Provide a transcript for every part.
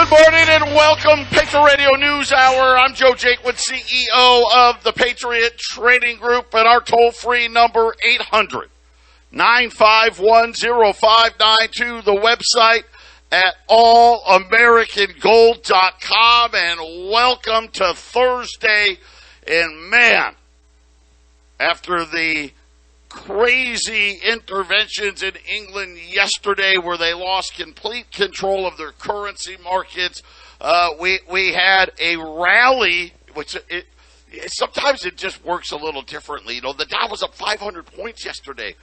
Good morning and welcome, Patriot Radio News Hour. I'm Joe Jaquint, CEO of the Patriot Trading Group, and our toll-free number, 800-951-0592, the website at allamericangold.com, and welcome to Thursday. And man, after the crazy interventions in England yesterday where they lost complete control of their currency markets, we had a rally, which sometimes it just works a little differently. You know, the Dow was up 500 points yesterday,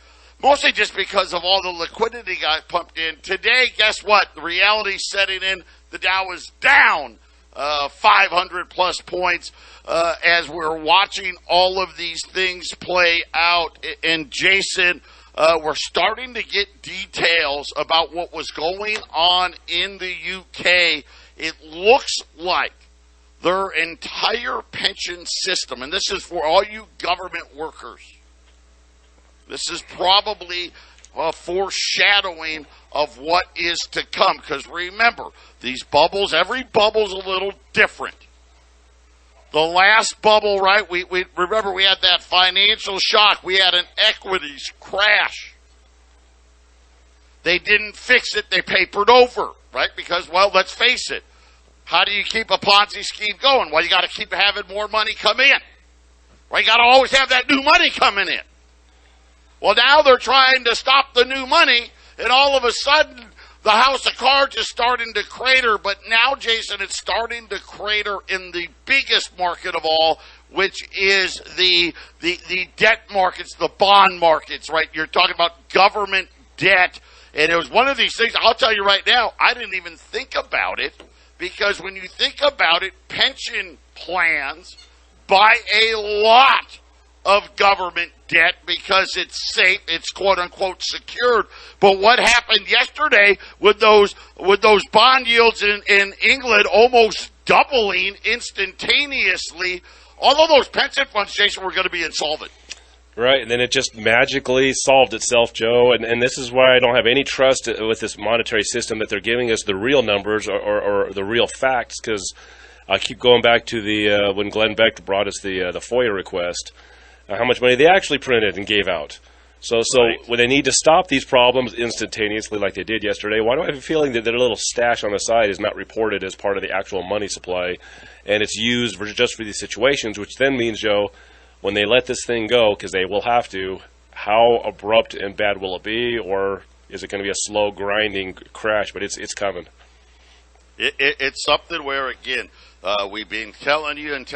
mostly just because of all the liquidity got pumped in. Today, guess what? The reality's setting in. The Dow is down 500 plus points as we're watching all of these things play out. And Jason, we're starting to get details about what was going on in the UK. It looks like their entire pension system, and this is for all you government workers, this is probably a foreshadowing of what is to come. Because remember, these bubbles, every bubble's a little different. The last bubble, right, we remember we had that financial shock. We had an equities crash. They didn't fix it. They papered over, right? Because, well, let's face it. How do you keep a Ponzi scheme going? Well, you got to keep having more money come in. Right? You got to always have that new money coming in. Well, now they're trying to stop the new money, and all of a sudden, the house of cards is starting to crater. But now, Jason, it's starting to crater in the biggest market of all, which is the debt markets, the bond markets, right? You're talking about government debt. And it was one of these things, I'll tell you right now, I didn't even think about it, because when you think about it, pension plans buy a lot of government debt because it's safe, it's quote-unquote secured. But what happened yesterday with those bond yields in England almost doubling instantaneously, all of those pension funds, Jason, were going to be insolvent. Right, and then it just magically solved itself, Joe, and this is why I don't have any trust with this monetary system that they're giving us the real numbers or the real facts, because I keep going back to the when Glenn Beck brought us the FOIA request, how much money they actually printed and gave out. So right. When they need to stop these problems instantaneously like they did yesterday, why do I have a feeling that their little stash on the side is not reported as part of the actual money supply, and it's used just for these situations, which then means, Joe, when they let this thing go, because they will have to, how abrupt and bad will it be, or is it going to be a slow grinding crash? But it's coming. It's something where, again, we've been telling you and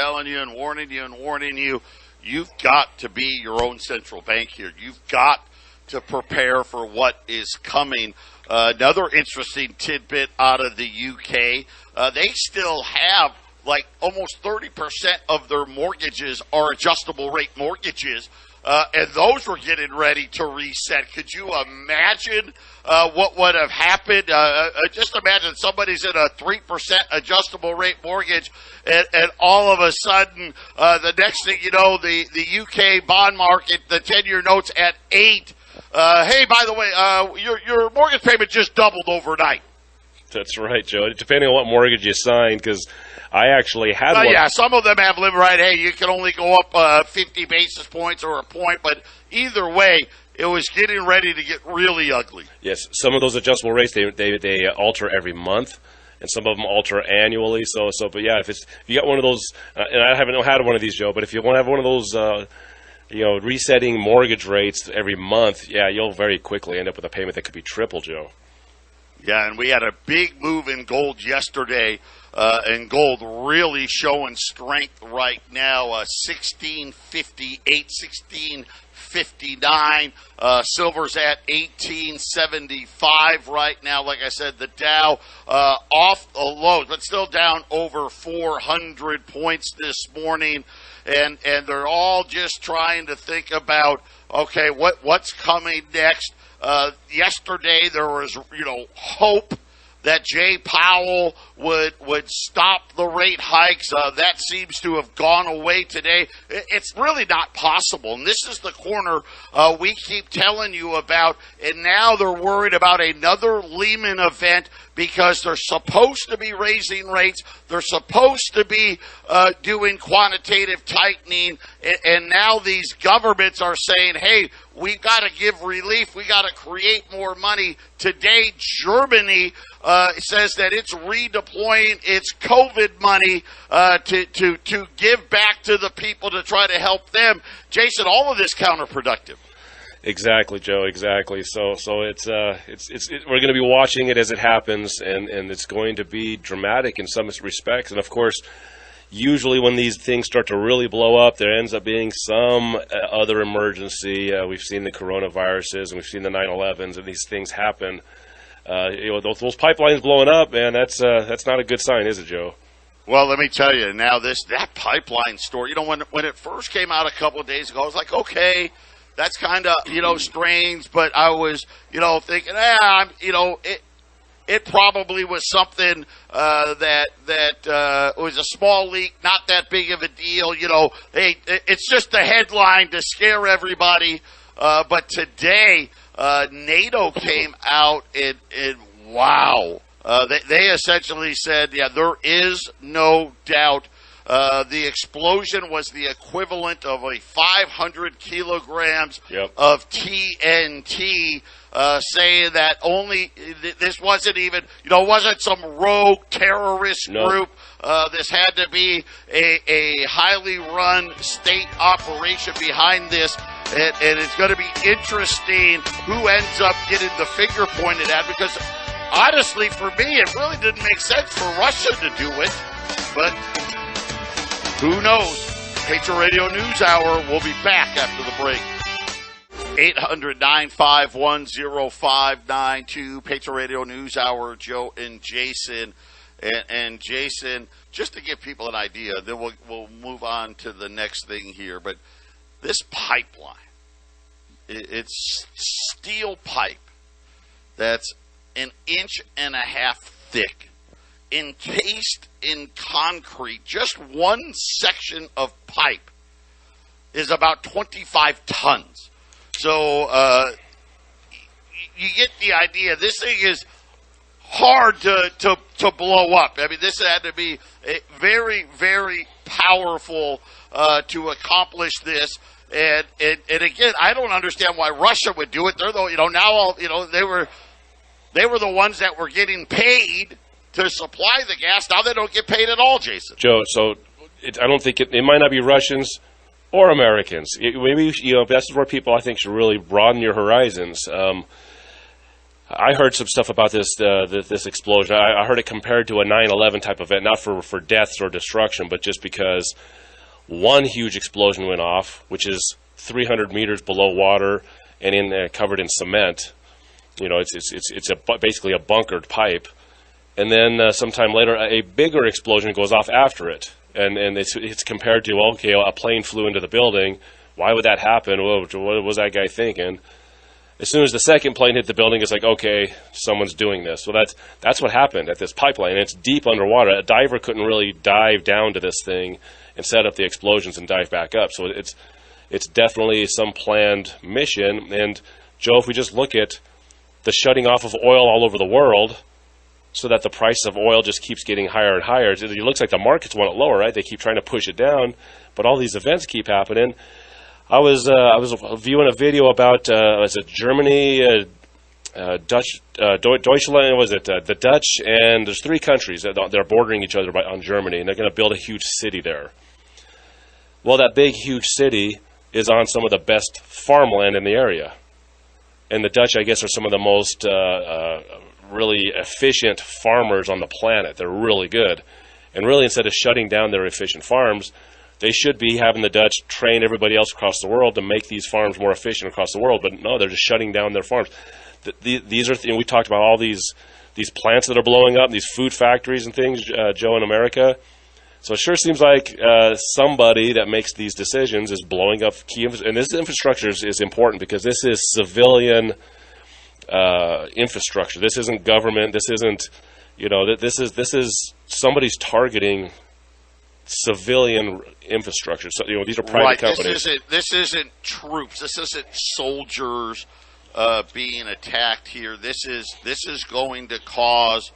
warning you, you've got to be your own central bank here. You've got to prepare for what is coming. Another interesting tidbit out of the UK, they still have like almost 30% of their mortgages are adjustable rate mortgages, and those were getting ready to reset. Could you imagine what would have happened? Just imagine somebody's in a 3% adjustable rate mortgage, and all of a sudden, the next thing you know, the UK bond market, the 10-year notes at 8. Hey, by the way, your mortgage payment just doubled overnight. That's right, Joe. Depending on what mortgage you sign, because I actually had one. Yeah, some of them have limit right. Hey, you can only go up 50 basis points or a point, but either way, it was getting ready to get really ugly. Yes, some of those adjustable rates they alter every month, and some of them alter annually. But yeah, if you got one of those, and I haven't had one of these, Joe, but if you want to have one of those, resetting mortgage rates every month, yeah, you'll very quickly end up with a payment that could be triple, Joe. Yeah, and we had a big move in gold yesterday, and gold really showing strength right now, 1658, 1659. Silver's at 1875 right now. Like I said, the Dow off the lows, but still down over 400 points this morning. And they're all just trying to think about, okay, what's coming next? Yesterday there was, hope that Jay Powell would stop the rate hikes. That seems to have gone away today. It's really not possible. And this is the corner we keep telling you about. And now they're worried about another Lehman event because they're supposed to be raising rates. They're supposed to be doing quantitative tightening. And now these governments are saying, hey, we got to give relief. We got to create more money. Today, Germany says that it's redeploying its COVID money to give back to the people to try to help them. Jason, all of this counterproductive. Exactly, Joe. Exactly. So it's we're going to be watching it as it happens, and it's going to be dramatic in some respects. And of course, usually when these things start to really blow up, there ends up being some other emergency. We've seen the coronaviruses, and we've seen the 9/11s, and these things happen. Those pipelines blowing up, man. That's not a good sign, is it, Joe? Well, let me tell you now. That pipeline story. When it first came out a couple of days ago, I was like, okay. That's kind of, strange, but I was, thinking, it probably was something that was a small leak, not that big of a deal. It's just a headline to scare everybody. But today, NATO came out and wow. They essentially said, there is no doubt. The explosion was the equivalent of 500 kilograms of TNT, saying that this wasn't even, wasn't some rogue terrorist group. This had to be a highly run state operation behind this. And it's going to be interesting who ends up getting the finger pointed at, because honestly, for me, it really didn't make sense for Russia to do it. But who knows? Patriot Radio News Hour. We'll be back after the break. 800-951-0592. Patriot Radio News Hour. Joe and Jason. And Jason, just to give people an idea, then we'll move on to the next thing here. But this pipeline, it's steel pipe that's 1.5 inches thick, encased in concrete. Just one section of pipe is about 25 tons. So you get the idea. This thing is hard to blow up. I mean, this had to be very, very powerful to accomplish this. And again, I don't understand why Russia would do it. They're they were the ones that were getting paid to supply the gas. Now they don't get paid at all, Jason. Joe, so I don't think it might not be Russians or Americans. Maybe that's where people, I think, should really broaden your horizons. I heard some stuff about this explosion. I heard it compared to a 9/11 type event, not for deaths or destruction, but just because one huge explosion went off, which is 300 meters below water and covered in cement. It's basically a bunkered pipe. And then sometime later, a bigger explosion goes off after it. And it's compared to, a plane flew into the building. Why would that happen? What was that guy thinking? As soon as the second plane hit the building, it's like, okay, someone's doing this. Well, that's what happened at this pipeline. It's deep underwater. A diver couldn't really dive down to this thing and set up the explosions and dive back up. So it's definitely some planned mission. And, Joe, if we just look at the shutting off of oil all over the world, so that the price of oil just keeps getting higher and higher. It looks like the markets want it lower, right? They keep trying to push it down, but all these events keep happening. I was viewing a video about was it Germany, Dutch, Deutschland? Was it the Dutch? And there's 3 countries that they're bordering each other on Germany, and they're going to build a huge city there. Well, that big, huge city is on some of the best farmland in the area, and the Dutch, I guess, are some of the most really efficient farmers on the planet. They're really good. And really, instead of shutting down their efficient farms, they should be having the Dutch train everybody else across the world to make these farms more efficient across the world. But no, they're just shutting down their farms. These are, we talked about all these plants that are blowing up, these food factories and things, Joe, in America. So it sure seems like somebody that makes these decisions is blowing up key and this infrastructure is important because this is civilian infrastructure. This isn't government. This isn't, this is somebody's targeting civilian infrastructure. So these are private companies. This isn't troops. This isn't soldiers being attacked here. This is going to cause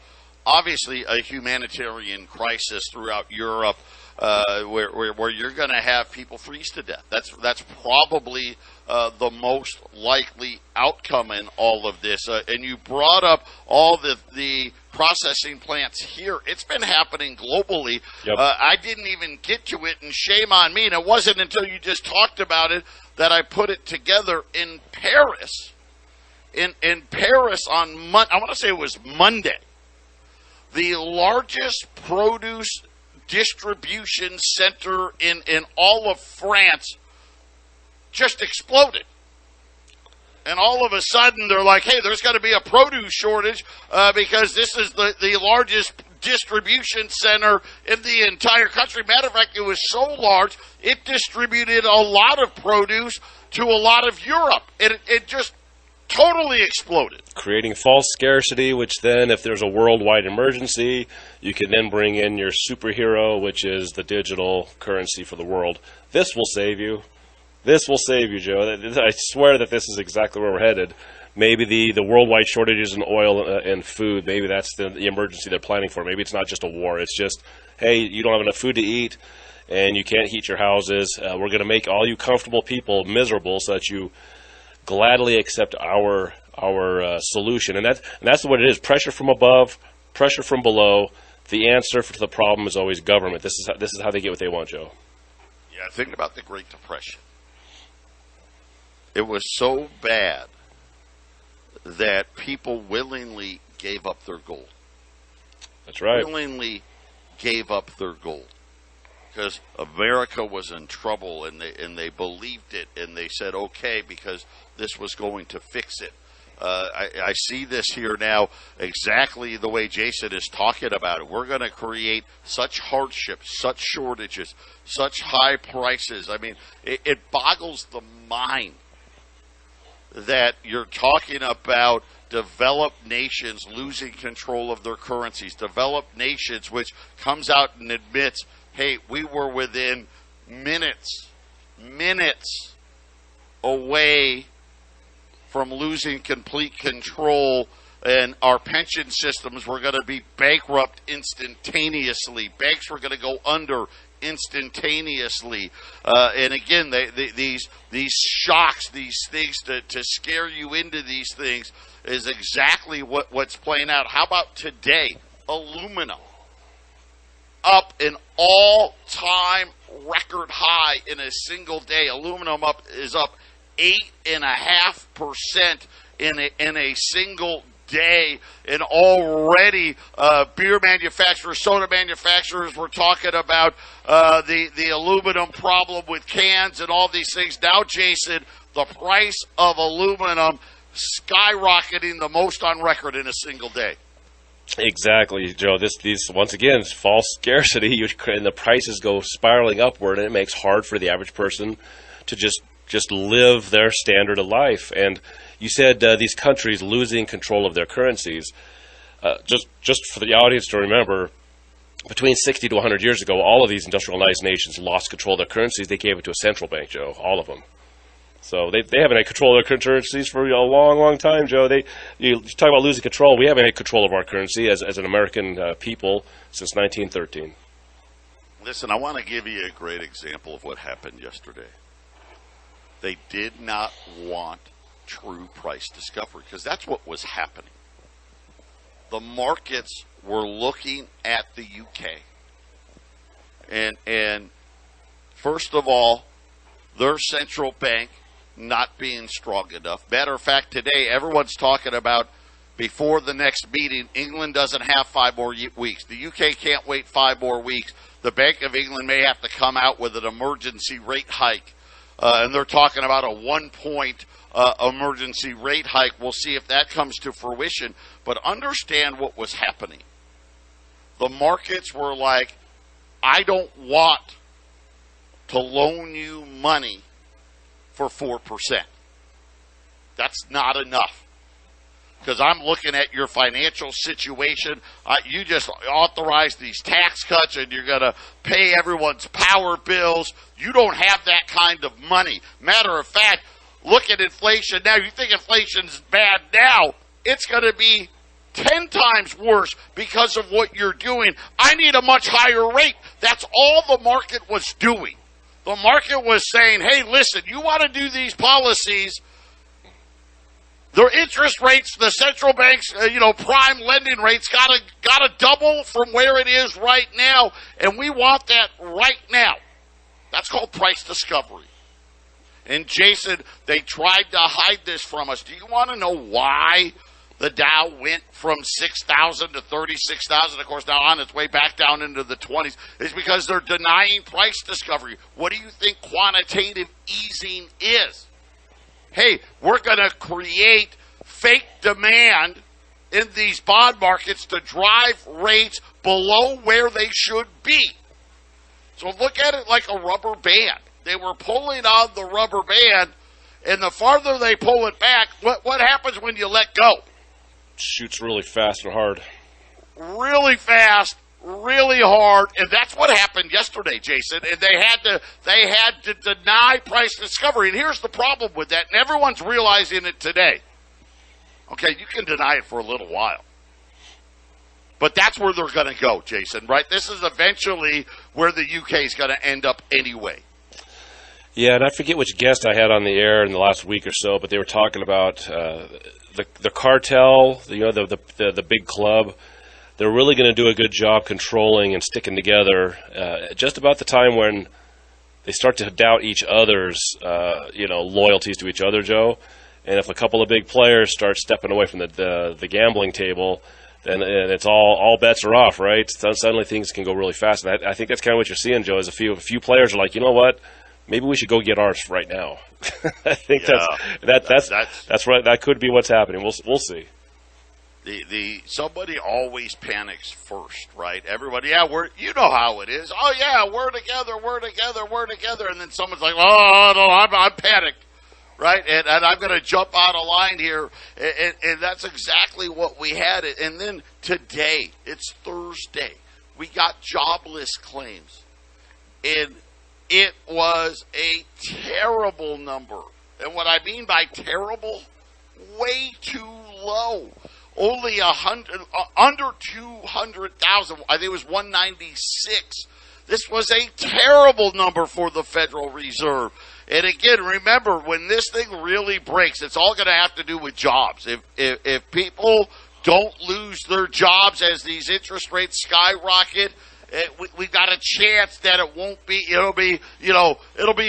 obviously a humanitarian crisis throughout Europe, where you're going to have people freeze to death. That's probably the most likely outcome in all of this. And you brought up all the processing plants here. It's been happening globally. Yep. I didn't even get to it, and shame on me. And it wasn't until you just talked about it that I put it together in Paris. In Paris on I want to say it was Monday. The largest produce distribution center in all of France just exploded. And all of a sudden they're like, hey, there's got to be a produce shortage because this is the largest distribution center in the entire country. Matter of fact, it was so large, it distributed a lot of produce to a lot of Europe. It just totally exploded. Creating false scarcity, which then, if there's a worldwide emergency, you can then bring in your superhero, which is the digital currency for the world. This will save you. This will save you, Joe. I swear that this is exactly where we're headed. Maybe the worldwide shortages in oil and food, maybe that's the emergency they're planning for. Maybe it's not just a war. It's just, hey, you don't have enough food to eat, and you can't heat your houses. We're going to make all you comfortable people miserable so that you gladly accept our solution. And that's what it is. Pressure from above, pressure from below. The answer to the problem is always government. This is how they get what they want, Joe. Yeah, think about the Great Depression. It was so bad that people willingly gave up their gold. That's right. Willingly gave up their gold because America was in trouble, and they believed it, and they said okay because this was going to fix it. I see this here now exactly the way Jason is talking about it. We're going to create such hardship, such shortages, such high prices. I mean, it boggles the mind that you're talking about developed nations losing control of their currencies, developed nations which comes out and admits, hey, we were within minutes away from losing complete control, and our pension systems were going to be bankrupt instantaneously. Banks were going to go under instantaneously. And again, these shocks, these things to scare you into these things is exactly what's playing out. How about today? Aluminum up an all-time record high in a single day. Aluminum is up 8.5% in a single day. And already beer manufacturers, soda manufacturers were talking about the aluminum problem with cans and all these things. Now, Jason, the price of aluminum skyrocketing the most on record in a single day. Exactly, Joe. These once again, it's false scarcity, and the prices go spiraling upward, and it makes hard for the average person to just live their standard of life. And you said these countries losing control of their currencies. Just for the audience to remember, between 60 to 100 years ago, all of these industrialized nations lost control of their currencies. They gave it to a central bank, Joe, all of them. So they haven't had control of their currencies for a long, long time, Joe. You talk about losing control. We haven't had control of our currency as an American people since 1913. Listen, I want to give you a great example of what happened yesterday. They did not want true price discovery because that's what was happening. The markets were looking at the UK. And first of all, their central bank not being strong enough. Matter of fact, today everyone's talking about before the next meeting, England doesn't have 5 more weeks. The UK can't wait 5 more weeks. The Bank of England may have to come out with an emergency rate hike. And they're talking about a 1-point emergency rate hike. We'll see if that comes to fruition. But understand what was happening. The markets were like, I don't want to loan you money for 4%. That's not enough. Because I'm looking at your financial situation. You just authorized these tax cuts and you're going to pay everyone's power bills. You don't have that kind of money. Matter of fact, look at inflation now. You think inflation's bad now. It's going to be 10 times worse because of what you're doing. I need a much higher rate. That's all the market was doing. The market was saying, hey, listen, you want to do these policies, their interest rates, the central bank's, prime lending rates got to double from where it is right now, and we want that right now. That's called price discovery. And Jason, they tried to hide this from us. Do you want to know why the Dow went from 6,000 to 36,000? Of course, now on its way back down into the 20s. It's because they're denying price discovery. What do you think quantitative easing is? Hey, we're going to create fake demand in these bond markets to drive rates below where they should be. So look at it like a rubber band. They were pulling on the rubber band, and the farther they pull it back, what happens when you let go? Shoots really fast and hard. Really fast, really hard, and that's what happened yesterday, Jason. And they had to deny price discovery. And here's the problem with that, and everyone's realizing it today. Okay, you can deny it for a little while. But that's where they're going to go, Jason, right? This is eventually where the UK is going to end up anyway. Yeah, and I forget which guest I had on the air in the last week or so, but they were talking about the cartel, the big club. They're really going to do a good job controlling and sticking together just about the time when they start to doubt each other's loyalties to each other, Joe. And if a couple of big players start stepping away from the gambling table, then it's all bets are off, right? Suddenly things can go really fast. And I think that's kind of what you're seeing, Joe, is a few players are like, you know what? Maybe we should go get ours right now. I think that's right. That could be what's happening. We'll see. Somebody always panics first, right? Everybody, you know how it is. Oh yeah, we're together, and then someone's like, oh no, I'm panicked, right? And I'm going to jump out of line here, and that's exactly what we had. And then today, it's Thursday, we got jobless claims, and it was a terrible number. And what I mean by terrible, way too low. Only under 200,000. I think it was 196. This was a terrible number for the Federal Reserve. And again, remember, when this thing really breaks, it's all going to have to do with jobs. If people don't lose their jobs as these interest rates skyrocket, we got a chance that it won't be. It'll be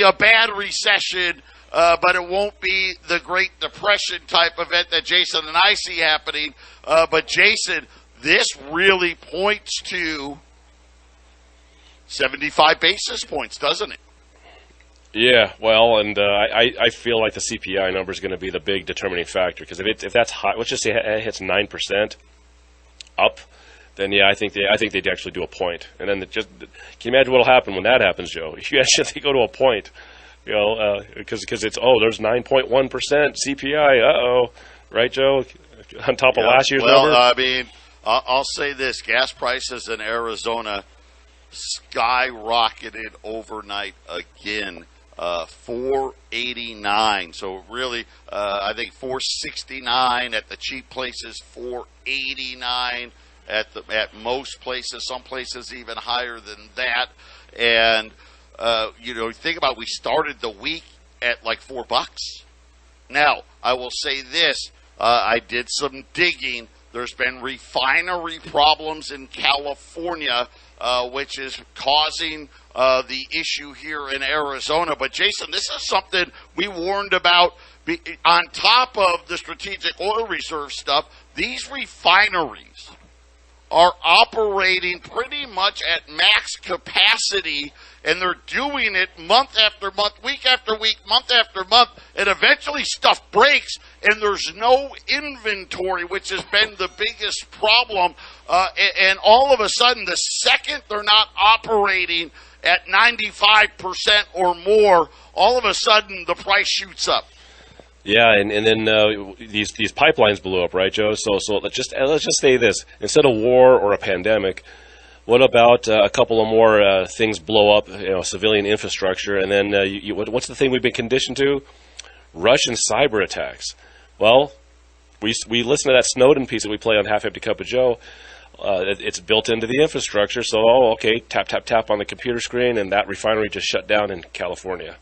a bad recession, but it won't be the Great Depression type event that Jason and I see happening. But Jason, this really points to 75 basis points, doesn't it? Yeah, well, and I feel like the CPI number is going to be the big determining factor, because if that's high, let's just say it hits 9% up, then yeah, I think they'd actually do a point. And then can you imagine what'll happen when that happens, Joe? You actually they go to a point, because it's there's 9.1% CPI. Right, Joe? On top of last year's number. Well, I mean, I'll say this: gas prices in Arizona skyrocketed overnight again. 489. So really, I think 469 at the cheap places, 489 at most places. Some places even higher than that. And think about, we started the week at like $4. Now, I will say this: I did some digging. There's been refinery problems in California, which is causing the issue here in Arizona. But, Jason, this is something we warned about. On top of the strategic oil reserve stuff, these refineries are operating pretty much at max capacity, and they're doing it month after month, week after week, month after month, and eventually stuff breaks, and there's no inventory, which has been the biggest problem. And all of a sudden, the second they're not operating at 95% or more, all of a sudden the price shoots up. Yeah, and then these pipelines blew up, right, Joe? So let's just say this: instead of war or a pandemic, what about a couple of more things blow up, civilian infrastructure, and then what's the thing we've been conditioned to? Russian cyber attacks. Well, we listen to that Snowden piece that we play on Half Empty Cup of Joe. It's built into the infrastructure. So, okay, tap, tap, tap on the computer screen, and that refinery just shut down in California.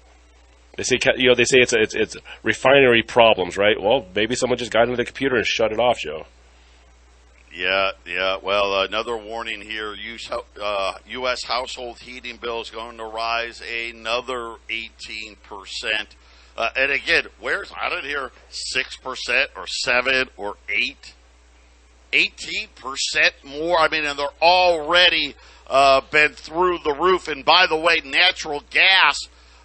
They say it's refinery problems, right? Well, maybe someone just got into the computer and shut it off, Joe. Yeah. Well, another warning here. U.S. household heating bill is going to rise another 18%. And again, I didn't hear 6% or 7 or 8. 18% more. I mean, and they're already been through the roof. And by the way, natural gas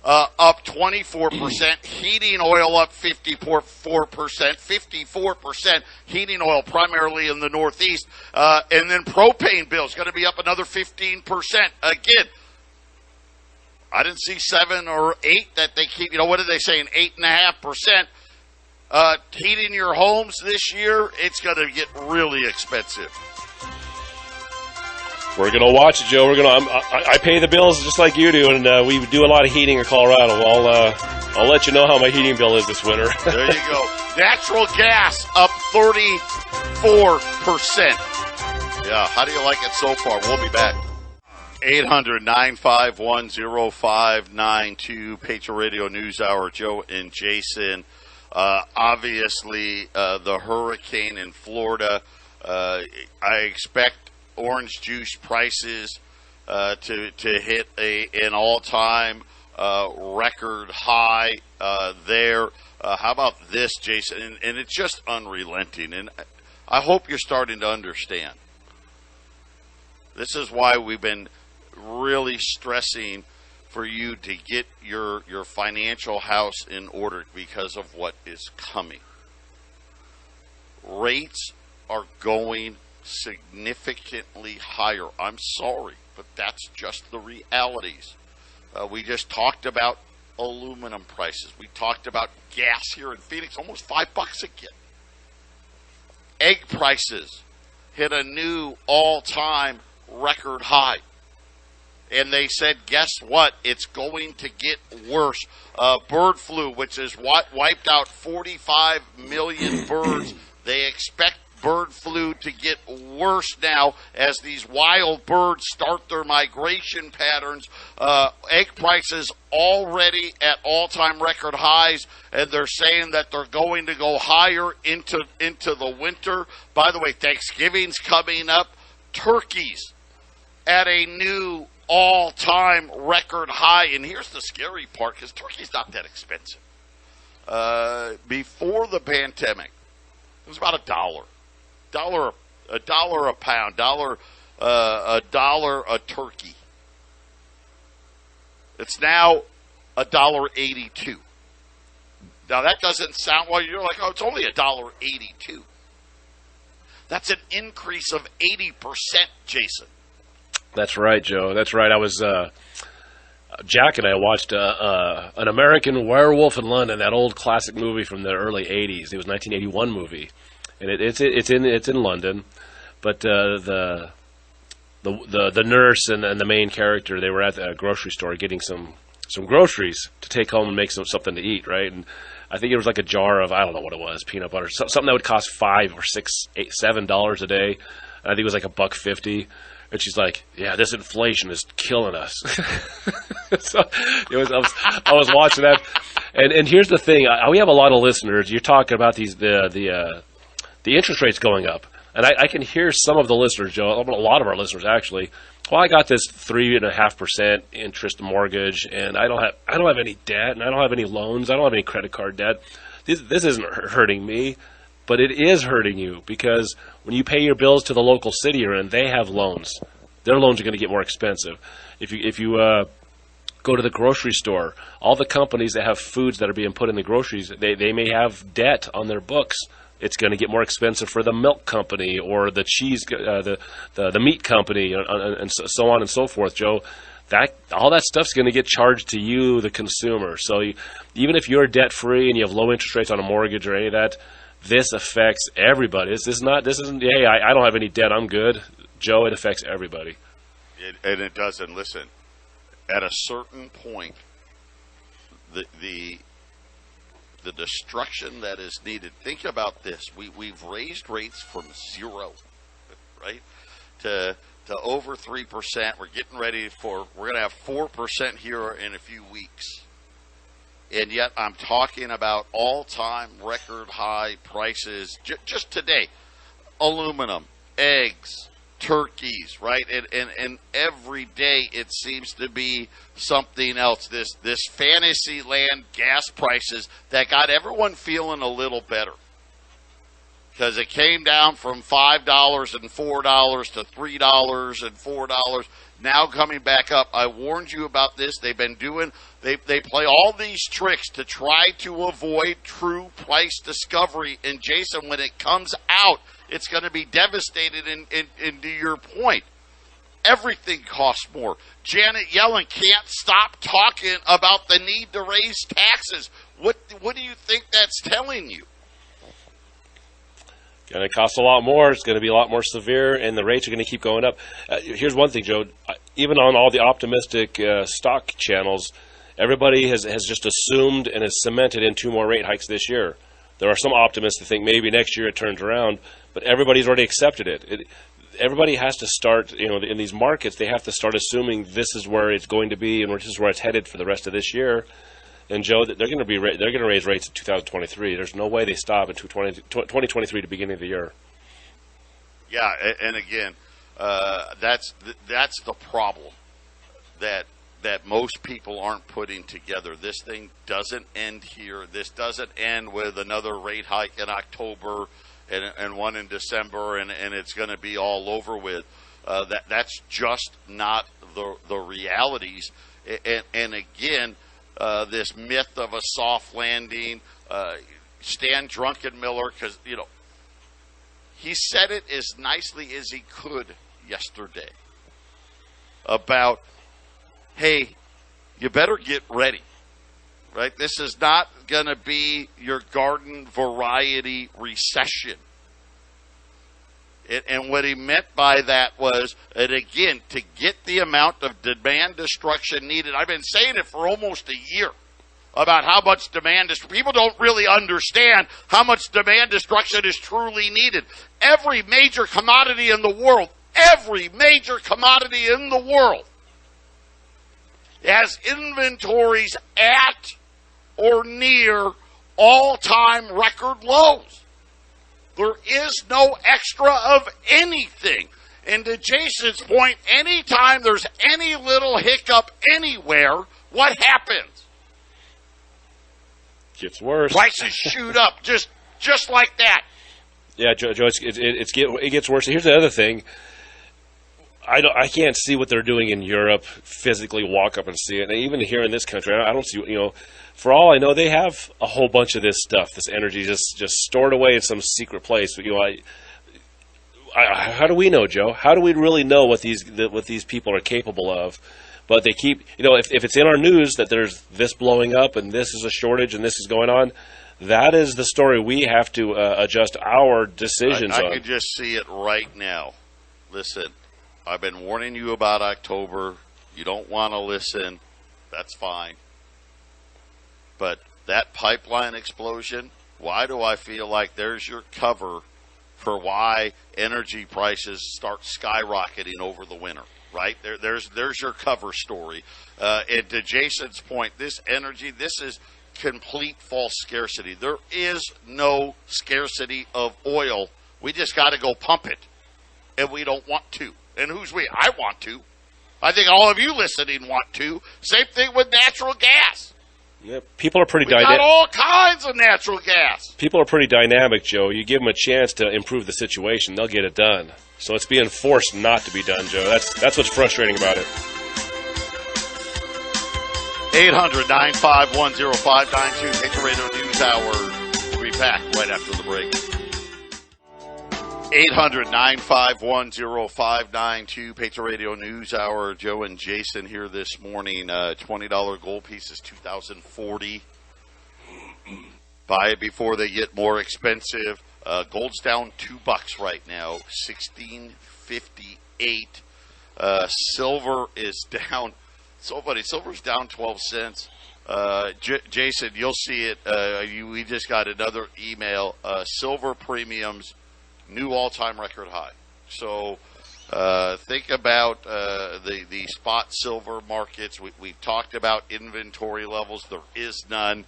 up 24%, heating oil up 54%, 54% heating oil primarily in the Northeast, and then propane bill is going to be up another 15%. Again, I didn't see 7 or 8 that they keep. What are they saying? 8.5%. Heating your homes this year, it's going to get really expensive. We're going to watch it, Joe. I pay the bills just like you do, and we do a lot of heating in Colorado. I'll let you know how my heating bill is this winter. There you go. Natural gas up 34%. Yeah, how do you like it so far? We'll be back. 800-951-0592, Patriot Radio News Hour, Joe and Jason. Obviously, the hurricane in Florida, I expect orange juice prices to hit an all-time record high there. How about this, Jason? And it's just unrelenting. And I hope you're starting to understand. This is why we've been really stressing for you to get your financial house in order because of what is coming. Rates are going significantly higher. I'm sorry, but that's just the realities. We just talked about aluminum prices. We talked about gas here in Phoenix, almost $5 again. Egg prices hit a new all-time record high. And they said, guess what? It's going to get worse. Bird flu, which has wiped out 45 million birds. They expect bird flu to get worse now as these wild birds start their migration patterns. Egg prices already at all-time record highs, and they're saying that they're going to go higher into the winter. By the way, Thanksgiving's coming up. Turkeys at a new all-time record high. And here's the scary part, because turkey's not that expensive. Before the pandemic, it was about $1. A dollar a pound, a dollar a turkey. It's now $1.82. Now that doesn't sound well. You're like, oh, it's only $1.82. That's an increase of 80%, Jason. That's right, Joe. That's right. I was Jack and I watched an American Werewolf in London, that old classic movie from the early '80s. It was a 1981 movie. And it's in London, but the nurse and the main character, they were at the grocery store getting some groceries to take home and make something to eat, right? And I think it was like a jar of, I don't know what it was, peanut butter, something that would cost $5 or $6, $8, $7 a day. And I think it was like $1.50. And she's like, "Yeah, this inflation is killing us." So I was watching that, and here's the thing: we have a lot of listeners. You're talking about the interest rates going up, and I can hear some of the listeners, Joe, a lot of our listeners actually. Well, I got this 3.5% interest mortgage, and I don't have any debt, and I don't have any loans, I don't have any credit card debt. This isn't hurting me, but it is hurting you, because when you pay your bills to the local city you're in, they have loans. Their loans are going to get more expensive. If you go to the grocery store, all the companies that have foods that are being put in the groceries, they may have debt on their books. It's going to get more expensive for the milk company or the cheese, the meat company, and so on and so forth, Joe. All that stuff's going to get charged to you, the consumer. So even if you're debt free and you have low interest rates on a mortgage or any of that, this affects everybody. This isn't. Hey, I don't have any debt, I'm good, Joe. It affects everybody. And it does. And listen, at a certain point, the the destruction that is needed. Think about this. We've raised rates from 0, right, to over 3%. We're getting ready we're going to have 4% here in a few weeks. And yet I'm talking about all-time record high prices just today. Aluminum, eggs, turkeys, right? And every day it seems to be something else. This fantasy land gas prices that got everyone feeling a little better. Because it came down from $5 and $4 to $3 and $4. Now coming back up. I warned you about this. They've been doing, they play all these tricks to try to avoid true price discovery. And Jason, when it comes out, it's going to be devastated. And to your point, everything costs more. Janet Yellen can't stop talking about the need to raise taxes. What do you think that's telling you? Going to cost a lot more. It's going to be a lot more severe, and the rates are going to keep going up. Here's one thing, Joe. Even on all the optimistic stock channels, everybody has just assumed and has cemented in 2 more rate hikes this year. There are some optimists that think maybe next year it turns around, but everybody's already accepted it. Everybody has to start, in these markets, they have to start assuming this is where it's going to be and this is where it's headed for the rest of this year. And Joe, they're going to raise rates in 2023. There's no way they stop in 2023 to beginning of the year. Yeah, and again, that's the problem that most people aren't putting together. This thing doesn't end here. This doesn't end with another rate hike in October and one in December, and it's going to be all over with. That's just not the realities. And again, this myth of a soft landing, Stan Druckenmiller, because, he said it as nicely as he could yesterday about, hey, you better get ready, right? This is not going to be your garden variety recession. And what he meant by that was, and again, to get the amount of demand destruction needed, I've been saying it for almost a year about how much demand people don't really understand how much demand destruction is truly needed. Every major commodity in the world has inventories at or near all-time record lows. There is no extra of anything. And to Jason's point, anytime there's any little hiccup anywhere, what happens? Gets worse. Prices shoot up just like that. Yeah, Joe, it gets worse. Here's the other thing. I can't see what they're doing in Europe, physically walk up and see it. And even here in this country, I don't see, for all I know, they have a whole bunch of this stuff, this energy just stored away in some secret place. But, how do we know, Joe? How do we really know what these people are capable of? But they keep, if it's in our news that there's this blowing up and this is a shortage and this is going on, that is the story we have to adjust our decisions on. I can just see it right now. Listen, I've been warning you about October. You don't want to listen. That's fine. But that pipeline explosion, why do I feel like there's your cover for why energy prices start skyrocketing over the winter, right? There's your cover story. And to Jason's point, this energy, this is complete false scarcity. There is no scarcity of oil. We just got to go pump it, and we don't want to. And who's we? I want to. I think all of you listening want to. Same thing with natural gas. Yeah, people are pretty dynamic. Got all kinds of natural gas. People are pretty dynamic, Joe. You give them a chance to improve the situation, they'll get it done. So it's being forced not to be done, Joe. That's what's frustrating about it. 800-951-0592. Patriot Radio News Hour. We'll be back right after the break. 800-951-0592. Patriot Radio News Hour. Joe and Jason here this morning. $20 gold piece is $2,040. Buy it before they get more expensive. Gold's down $2 right now, $16.58. Silver is down. So funny. Silver's down 12 cents. Jason, you'll see it. We just got another email. Silver premiums, new all-time record high. So think about the spot silver markets. We've talked about inventory levels. There is none.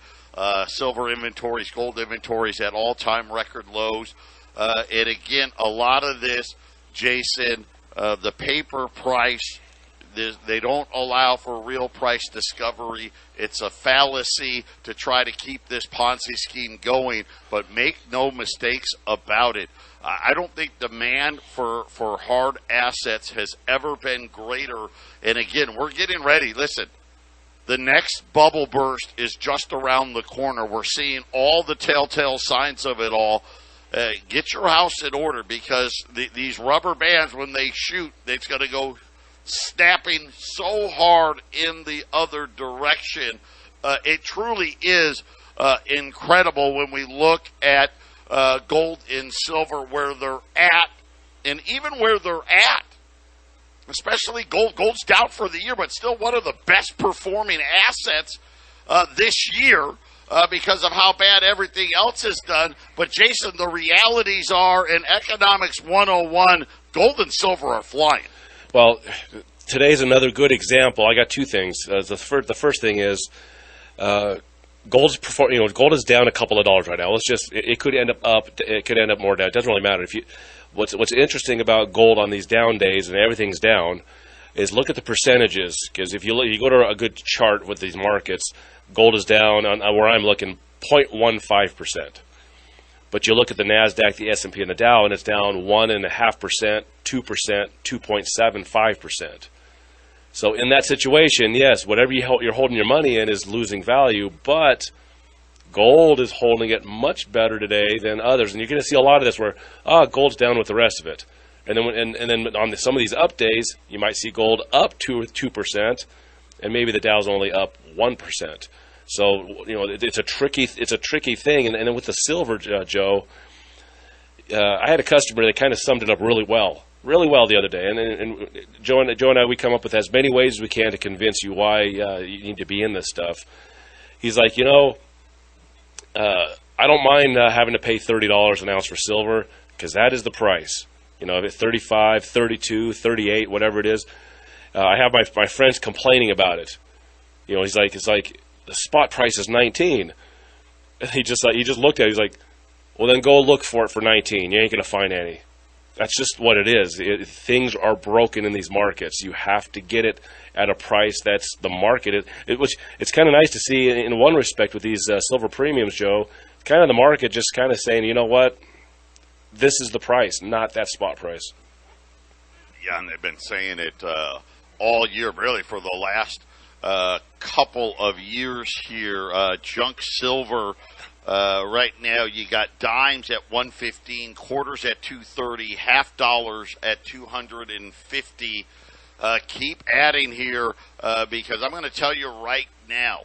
Silver inventories, gold inventories at all-time record lows. And again, a lot of this, Jason, the paper price, they don't allow for real price discovery. It's a fallacy to try to keep this Ponzi scheme going, but make no mistakes about it. I don't think demand for hard assets has ever been greater. And again, we're getting ready. Listen, the next bubble burst is just around the corner. We're seeing all the telltale signs of it all. Get your house in order, because these rubber bands, when they shoot, it's going to go snapping so hard in the other direction. It truly is incredible when we look at gold and silver, where they're at, and even where they're at, especially gold. Gold's down for the year, but still one of the best performing assets this year because of how bad everything else is done. But, Jason, the realities are, in Economics 101, gold and silver are flying. Well, today's another good example. I got two things. The first thing is gold is down a couple of dollars right now. It could end up, it could end up more down. It doesn't really matter. What's interesting about gold on these down days and everything's down is look at the percentages, because if you go to a good chart with these markets, gold is down on where I'm looking 0.15%. But you look at the NASDAQ, the S&P, and the Dow, and it's down 1.5%, 2%, 2.75%. So in that situation, yes, whatever you're holding your money in is losing value, but gold is holding it much better today than others. And you're going to see a lot of this where, gold's down with the rest of it. And then on some of these up days, you might see gold up 2%, and maybe the Dow's only up 1%. So, it's a tricky thing. And then with the silver, Joe, I had a customer that kind of summed it up really well the other day. And Joe and I, we come up with as many ways as we can to convince you why you need to be in this stuff. He's like, I don't mind having to pay $30 an ounce for silver, because that is the price. If it's 35, 32, 38, whatever it is. I have my friends complaining about it. He's like, it's like the spot price is 19. And he just looked at it. He's like, well, then go look for it for 19. You ain't gonna find any. That's just what it is. Things are broken in these markets. You have to get it at a price that's the market. Which it's kind of nice to see in one respect with these silver premiums, Joe. Kind of the market just kind of saying, you know what, this is the price, not that spot price. Yeah, and they've been saying it all year, really, for the last couple of years here. Junk silver, right now, you got dimes at 115, quarters at 230, half dollars at 250. Keep adding here, because I'm going to tell you right now,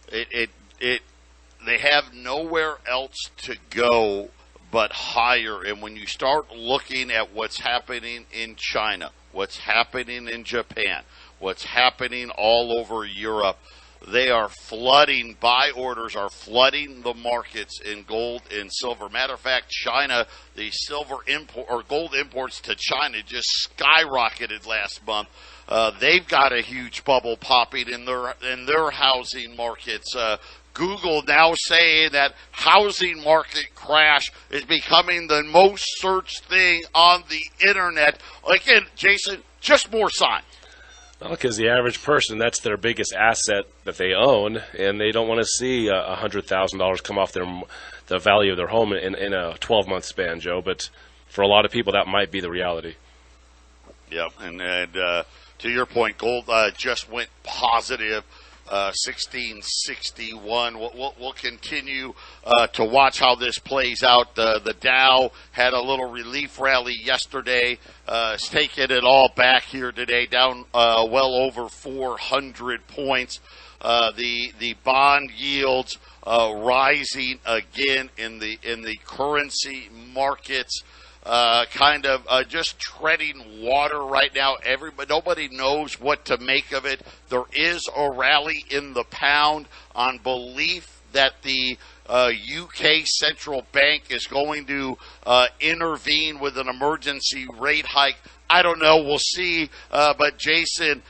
they have nowhere else to go but higher. And when you start looking at what's happening in China, what's happening in Japan, what's happening all over Europe, they are flooding, buy orders are flooding the markets in gold and silver. Matter of fact, China, the gold imports to China just skyrocketed last month. They've got a huge bubble popping in their housing markets. Google now saying that housing market crash is becoming the most searched thing on the internet. Again, Jason, just more signs. Well, because the average person, that's their biggest asset that they own, and they don't want to see $100,000 come off the value of their home in a 12-month span, Joe. But for a lot of people, that might be the reality. Yep, and to your point, gold just went positive. 1661. We'll continue to watch how this plays out. The Dow had a little relief rally yesterday. It's taking it all back here today, down well over 400 points. The bond yields rising again in the currency markets. kind of just treading water right now. Nobody knows what to make of it. There is a rally in the pound on belief that the UK Central Bank is going to intervene with an emergency rate hike. I don't know. We'll see. But, Jason,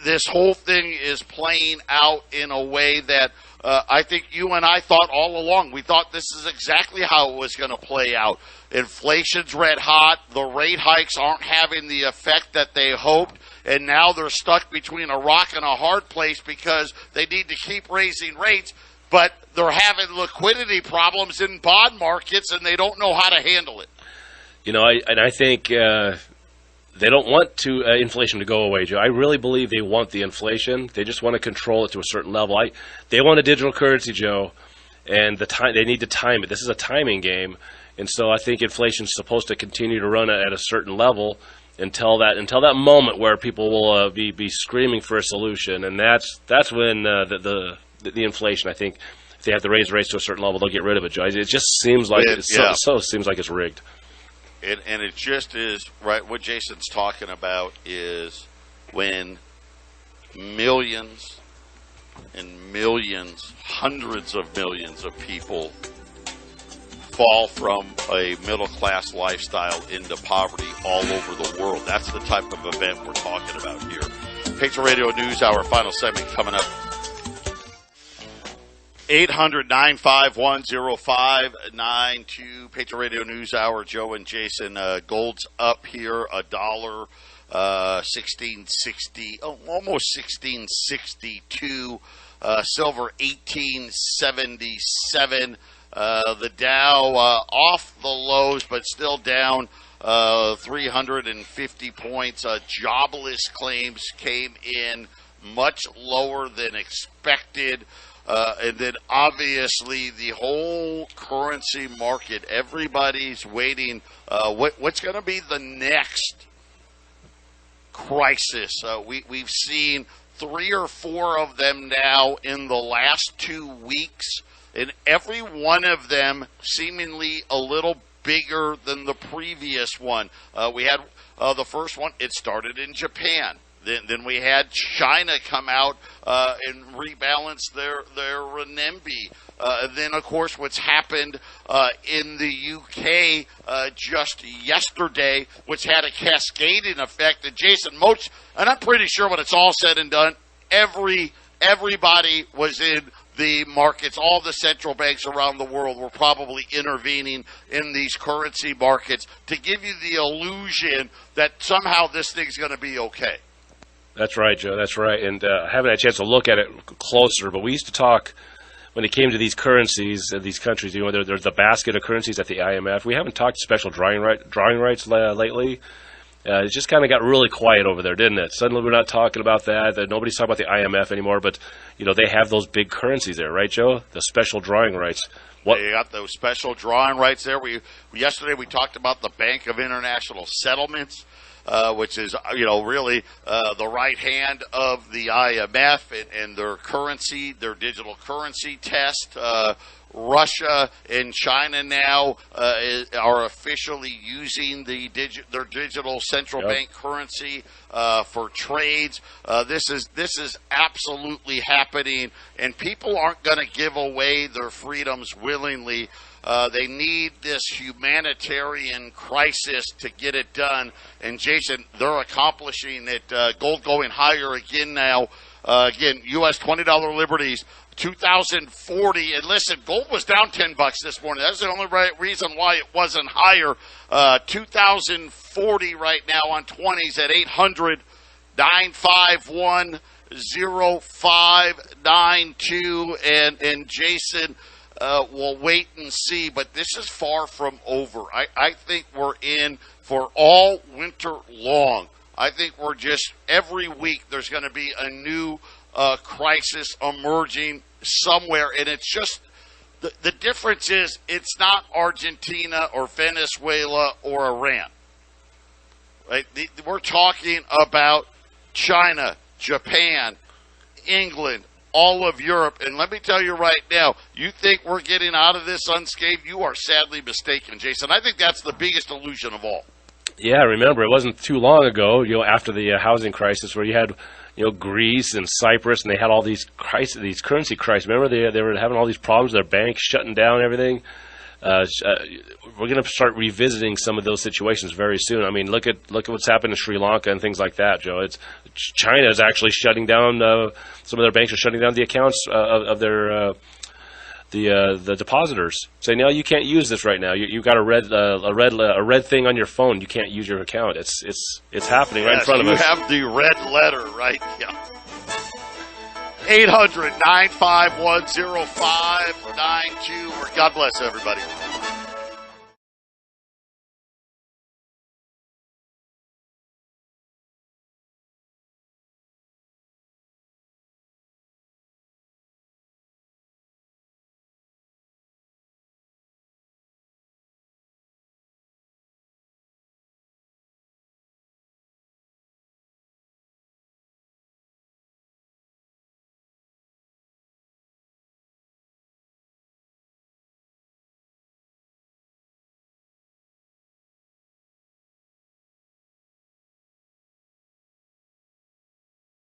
this whole thing is playing out in a way that I think you and I thought all along. We thought this is exactly how it was going to play out. Inflation's red hot. The rate hikes aren't having the effect that they hoped. And now they're stuck between a rock and a hard place because they need to keep raising rates. But they're having liquidity problems in bond markets, and they don't know how to handle it. I think they don't want inflation to go away, Joe. I really believe they want the inflation. They just want to control it to a certain level. They want a digital currency, Joe, and they need to time it. This is a timing game, and so I think inflation is supposed to continue to run at a certain level until that moment where people will be screaming for a solution, and that's when the inflation, I think, if they have to raise rates to a certain level, they'll get rid of it, Joe. It just seems like seems like it's rigged. And it just is, right, what Jason's talking about is when millions and millions, hundreds of millions of people fall from a middle-class lifestyle into poverty all over the world. That's the type of event we're talking about here. Patriot Radio News Hour, final segment coming up. 800-951-0592. Patriot Radio News Hour, Joe and Jason. Gold's up here, $1, 1660, almost 1662. Silver, 1877. The Dow off the lows, but still down 350 points. Jobless claims came in much lower than expected. And then obviously the whole currency market, everybody's waiting. What's going to be the next crisis? We've seen 3 or 4 of them now in the last 2 weeks, and every one of them seemingly a little bigger than the previous one. We had the first one, it started in Japan. Then we had China come out and rebalance their renminbi. Then, of course, what's happened in the UK just yesterday, which had a cascading effect. And Jason, and I'm pretty sure when it's all said and done, everybody was in the markets. All the central banks around the world were probably intervening in these currency markets to give you the illusion that somehow this thing's going to be okay. That's right, Joe. That's right. And I haven't had a chance to look at it closer, but we used to talk when it came to these currencies, these countries. There's the basket of currencies at the IMF. We haven't talked special drawing rights lately. It just kind of got really quiet over there, didn't it? Suddenly we're not talking about that. Nobody's talking about the IMF anymore. But they have those big currencies there, right, Joe? The special drawing rights. They got those special drawing rights there. Yesterday we talked about the Bank of International Settlements. Which is, really the right hand of the IMF and their currency, their digital currency test. Russia and China now are officially using their digital central bank currency for trades. This is absolutely happening, and people aren't going to give away their freedoms willingly. They need this humanitarian crisis to get it done. And, Jason, they're accomplishing it. Gold going higher again now. U.S. $20 liberties, 2,040. And listen, gold was down $10 this morning. That's the only reason why it wasn't higher. 2,040 right now on 20s at 800-951-0592. And Jason, we'll wait and see, but this is far from over. I think we're in for all winter long. I think we're just, every week there's going to be a new crisis emerging somewhere, and it's just, the difference is it's not Argentina or Venezuela or Iran. Right? We're talking about China, Japan, England, all of Europe. And let me tell you right now, you think we're getting out of this unscathed? You are sadly mistaken, Jason. I think that's the biggest illusion of all. Yeah, remember, it wasn't too long ago, after the housing crisis, where you had, Greece and Cyprus, and they had all these currency crises. Remember, they were having all these problems, their banks shutting down everything. We're going to start revisiting some of those situations very soon. I mean, look at what's happened in Sri Lanka and things like that, Joe. China is actually shutting down. Some of their banks are shutting down the accounts of their the depositors, saying, "No, you can't use this right now. You've got a red thing on your phone. You can't use your account." It's happening right in front of us. You have the red letter, right? Yeah. 800-951-0592. God bless everybody.